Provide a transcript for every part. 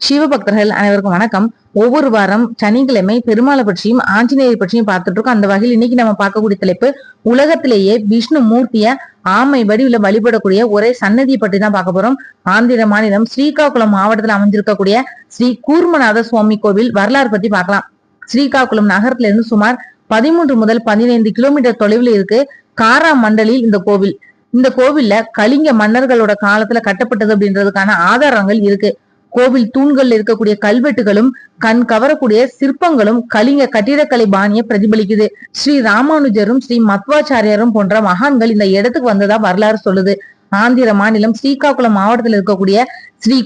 சிவபக்தர்கள் அனைவருக்கும் வணக்கம். ஒவ்வொரு வாரம் சனிக்கிழமை பெருமாளை பற்றியும் ஆஞ்சநேயர் பற்றியும் பார்த்துட்டு இருக்கோம். அந்த வகையில் இன்னைக்கு நம்ம பார்க்கக்கூடிய தலைப்பு, உலகத்திலேயே விஷ்ணு மூர்த்திய ஆமை வடிவில் வழிபடக்கூடிய ஒரே சன்னதியை பற்றி தான் பார்க்க போறோம். ஆந்திர மாநிலம் ஸ்ரீகாகுளம் மாவட்டத்தில் அமைஞ்சிருக்கக்கூடிய ஸ்ரீ கூர்மநாத சுவாமி கோவில் வரலாறு பத்தி பார்க்கலாம். ஸ்ரீகாகுளம் நகரத்துல இருந்து சுமார் 13 முதல் 15 கிலோமீட்டர் தொலைவில் இருக்கு காரா மண்டலில் இந்த கோவில். இந்த கோவில்ல கலிங்க மன்னர்களோட காலத்துல கட்டப்பட்டது அப்படின்றதுக்கான ஆதாரங்கள் இருக்கு. கோவில் தூண்கள்ல இருக்கக்கூடிய கல்வெட்டுகளும் கண் கவரக்கூடிய சிற்பங்களும் கலிங்க கட்டிடக்கலை பாணியை பிரதிபலிக்குது. ஸ்ரீ ராமானுஜரும் ஸ்ரீ மத்வாச்சாரியரும் போன்ற மகான்கள் இந்த இடத்துக்கு வந்ததா வரலாறு சொல்லுது. ஆந்திர மாநிலம் ஸ்ரீகாகுளம் மாவட்டத்தில் இருக்கக்கூடிய ஸ்ரீ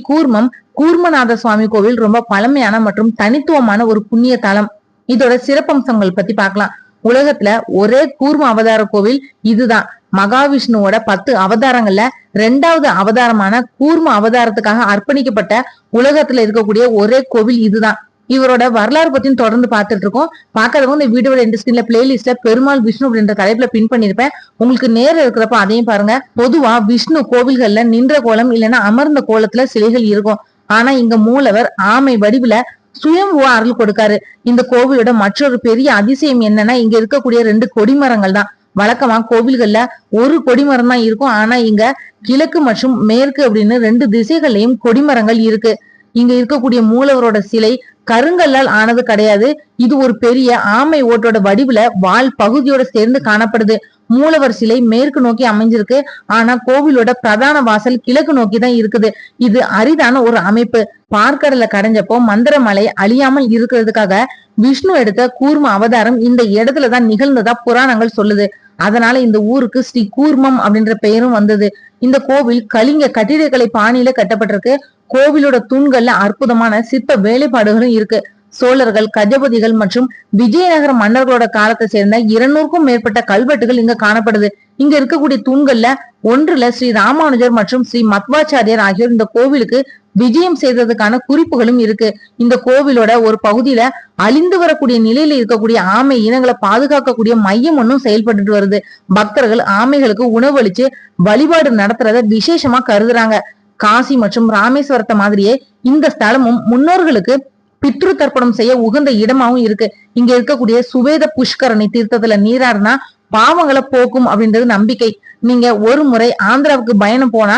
கூர்மநாத சுவாமி கோவில் ரொம்ப பழமையான மற்றும் தனித்துவமான ஒரு புண்ணிய தலம். இதோட சிறப்பம்சங்கள் பத்தி பார்க்கலாம். உலகத்துல ஒரே கூர்ம அவதார கோவில் இதுதான். மகாவிஷ்ணுவோட 10 அவதாரங்கள்ல 2வது அவதாரமான கூர்ம அவதாரத்துக்காக அர்ப்பணிக்கப்பட்ட உலகத்துல இருக்கக்கூடிய ஒரே கோவில் இதுதான். இவரோட வரலாறு பத்தியும் தொடர்ந்து பார்த்துட்டு இருக்கோம். பார்க்கறவங்க இந்த வீடியோட இன்ட்ரெஸ்டிங்ல பிளேலிஸ்ட்ல பெருமாள் விஷ்ணு அப்படின்ற தலைப்புல பின் பண்ணிருப்பேன். உங்களுக்கு நேரம் இருக்கிறப்ப அதையும் பாருங்க. பொதுவா விஷ்ணு கோவில்கள்ல நின்ற கோலம் இல்லைன்னா அமர்ந்த கோலத்துல சிலைகள் இருக்கும். ஆனா இங்க மூலவர் ஆமை வடிவுல சுயம்புவா அருள் கொடுக்காரு. இந்த கோவிலோட மற்றொரு பெரிய அதிசயம் என்னன்னா, இங்க இருக்கக்கூடிய 2 கொடிமரங்கள் தான். வழக்கமா கோவில்கள்ல ஒரு கொடிமரம் தான் இருக்கும். ஆனா இங்க கிழக்கு மற்றும் மேற்கு அப்படின்னு 2 திசைகள்லயும் கொடிமரங்கள் இருக்கு. இங்க இருக்கக்கூடிய மூலவரோட சிலை கருங்கல்லால் ஆனது கிடையாது. இது ஒரு பெரிய ஆமை ஓட்டோட வடிவுல வால் பகுதியோட சேர்ந்து காணப்படுது. மூலவர் சிலை மேற்கு நோக்கி அமைஞ்சிருக்கு. ஆனா கோவிலோட பிரதான வாசல் கிழக்கு நோக்கி தான் இருக்குது. இது அரிதான ஒரு அமைப்பு. பார்க்கடல கடைஞ்சப்போ மந்திரமலை அழியாமல் இருக்கிறதுக்காக விஷ்ணு எடுத்த கூர்ம அவதாரம் இந்த இடத்துலதான் நிகழ்ந்ததா புராணங்கள் சொல்லுது. அதனால இந்த ஊருக்கு ஸ்ரீ கூர்மம் அப்படின்ற பெயரும் வந்தது. இந்த கோவில் கலிங்க கட்டிடக்கலை பாணியில கட்டப்பட்டிருக்கு. கோவிலோட தூண்கள்ல அற்புதமான சிற்ப வேலைப்பாடுகளும் இருக்கு. சோழர்கள், கஜபதிகள் மற்றும் விஜயநகர மன்னர்களோட காலத்தை சேர்ந்த 200க்கும் மேற்பட்ட கல்வெட்டுகள் இங்க காணப்படுது. இங்க இருக்கக்கூடிய தூண்கள்ல ஒன்றுல ஸ்ரீ ராமானுஜர் மற்றும் ஸ்ரீ மத்வாச்சாரியர் ஆகியோர் இந்த கோவிலுக்கு விஜயம் செய்ததுக்கான குறிப்புகளும் இருக்கு. இந்த கோவிலோட ஒரு பகுதியில அழிந்து வரக்கூடிய நிலையில இருக்கக்கூடிய ஆமை இனங்களை பாதுகாக்கக்கூடிய மையம் ஒன்னும் செயல்பட்டு வருது. பக்தர்கள் ஆமைகளுக்கு உணவளிச்சு வழிபாடு நடத்துறத விசேஷமா கருதுறாங்க. காசி மற்றும் ராமேஸ்வரத்தை மாதிரியே இந்த ஸ்தலமும் முன்னோர்களுக்கு பித்ரு தர்ப்பணம் செய்ய உகந்த இடமாவும் இருக்கு. இங்க இருக்கக்கூடிய சுவேத புஷ்கரணி தீர்த்தத்துல நீராடினா பாவங்களை போக்கும் அப்படின்றது நம்பிக்கை. நீங்க ஒரு முறை ஆந்திராவுக்கு பயணம் போனா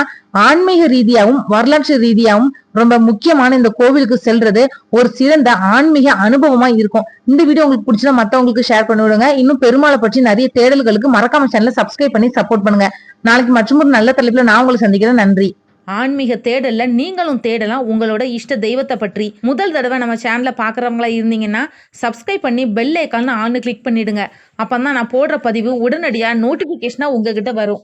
ஆன்மீக ரீதியாவும் வரலாற்று ரீதியாவும் ரொம்ப முக்கியமான இந்த கோவிலுக்கு செல்றது ஒரு சிறந்த ஆன்மீக அனுபவமா இருக்கும். இந்த வீடியோ உங்களுக்கு பிடிச்சா மத்தவங்களுக்கு ஷேர் பண்ணி விடுங்க. இன்னும் பெருமாளை பற்றி நிறைய தேடல்களுக்கு மறக்காம சேனலை சப்ஸ்கிரைப் பண்ணி சப்போர்ட் பண்ணுங்க. நாளைக்கு மற்றும் ஒரு நல்ல தலைப்புல நான் உங்களை சந்திக்கிறேன். நன்றி. ஆன்மீக தேடல்ல நீங்களும் தேடலாம் உங்களோட இஷ்ட தெய்வத்தை பற்றி. முதல் தடவை நம்ம சேனலை பார்க்குறவங்களா இருந்தீங்கன்னா சப்ஸ்கிரைப் பண்ணி பெல் ஐக்கான் ஆன்னு கிளிக் பண்ணிடுங்க. அப்பதான் நான் போடுற பதிவு உடனடியாக நோட்டிஃபிகேஷனாக உங்ககிட்ட வரும்.